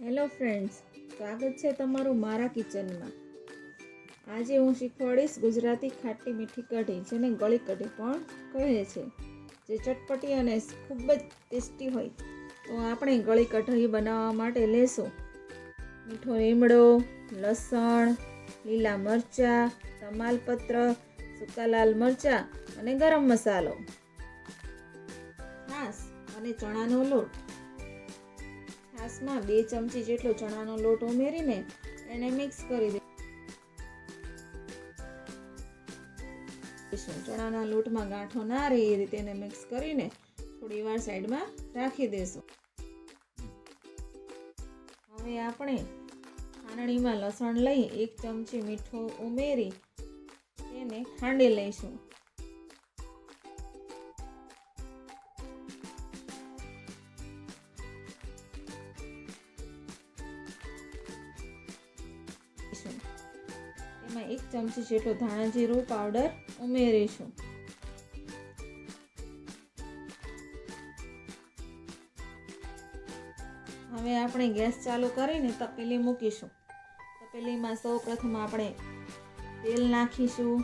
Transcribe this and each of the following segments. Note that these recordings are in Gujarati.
હેલો ફ્રેન્ડ્સ, સ્વાગત છે તમારું મારા કિચનમાં. આજે હું શીખવાડીશ ગુજરાતી ખાટી મીઠી કઢી, જેને ગળી કઢી પણ કહે છે, જે ચટપટી અને ખૂબ જ ટેસ્ટી હોય. તો આપણે ગળી કઢી બનાવવા માટે લેશું મીઠો લીમડો, લસણ, લીલા મરચાં, તમાલપત્ર, સૂકા લાલ મરચાં અને ગરમ મસાલો, છાશ અને ચણાનો લોટ. છાશમાં 2 ચમચી જેટલો ચણાનો લોટ ઉમેરીને એને મિક્સ કરી દઈશું. ચણાના લોટમાં ગાંઠો ના રહે એ રીતે એને મિક્સ કરીને થોડી વાર સાઈડમાં રાખી દઈશું. હવે આપણે ખાંડણીમાં લસણ લઈ 1 ચમચી મીઠું ઉમેરી તેને ખાંડી લઈશું. એમાં 1 ચમચી જેટલો ધાણા જીરું પાવડર ઉમેરીશું. હવે આપણે ગેસ ચાલુ કરીને તપેલી મૂકીશું. તપેલીમાં સૌ પ્રથમ આપણે તેલ નાખીશું.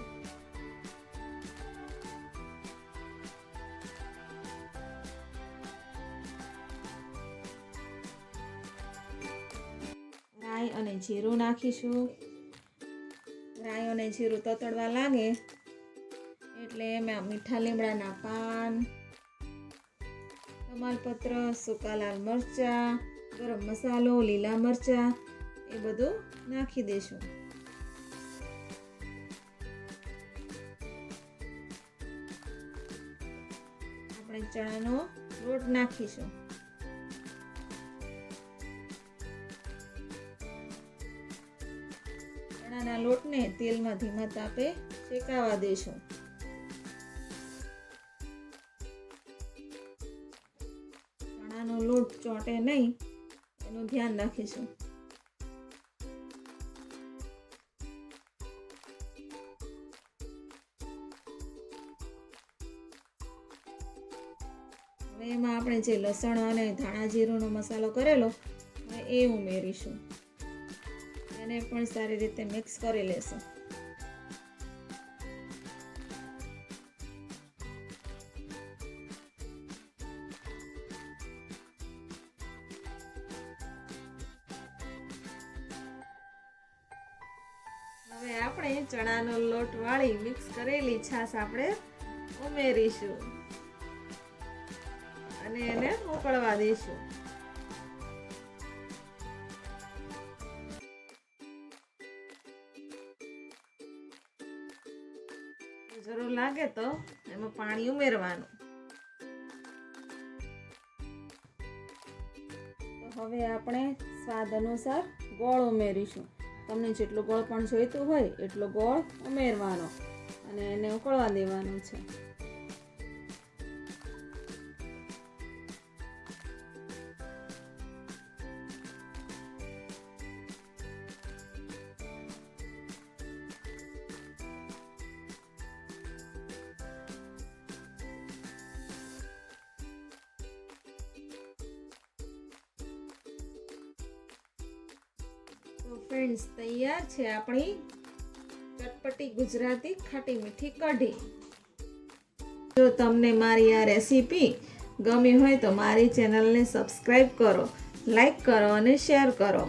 રાઈ અને જીરું નાખીશું. રાઈ અને જીરું તતડવા લાગે એટલે એમાં મીઠા લીમડાના પાન, તમાલપત્ર, સૂકા લાલ મરચાં, ગરમ મસાલો, લીલા મરચાં એ બધું નાખી દઈશું. આપણે ચણાનો લોટ નાખીશું. ચણાના લોટને તેલમાં ધીમા તાપે શેકાવા દઈશું. ચણાનો લોટ ચોંટે નહીં એનું ધ્યાન રાખીશું. હવે એમાં આપણે જે લસણ અને ધાણા જીરુંનો મસાલો કરેલો એ ઉમેરીશું. એને પણ સારી રીતે મિક્સ કરી લેશું. હવે આપણે ચણાનો લોટ વાળી મિક્સ કરેલી છાશ આપણે ઉમેરીશું અને એને ઉકળવા દઈશું. જરૂર લાગે તો એમાં પાણી ઉમેરવાનું. તો હવે આપણે સ્વાદ અનુસાર ગોળ ઉમેરીશું. તમને જેટલો ગોળ પણ જોઈતું હોય એટલો ગોળ ઉમેરવાનો અને એને ઉકળવા દેવાનું છે. તો ફ્રેન્ડ્સ, તૈયાર છે આપણી ચટપટી ગુજરાતી ખાટી મીઠી કઢી. જો તમને મારી આ રેસીપી ગમી હોય તો મારી ચેનલને સબસ્ક્રાઈબ કરો, લાઈક કરો અને શેર કરો.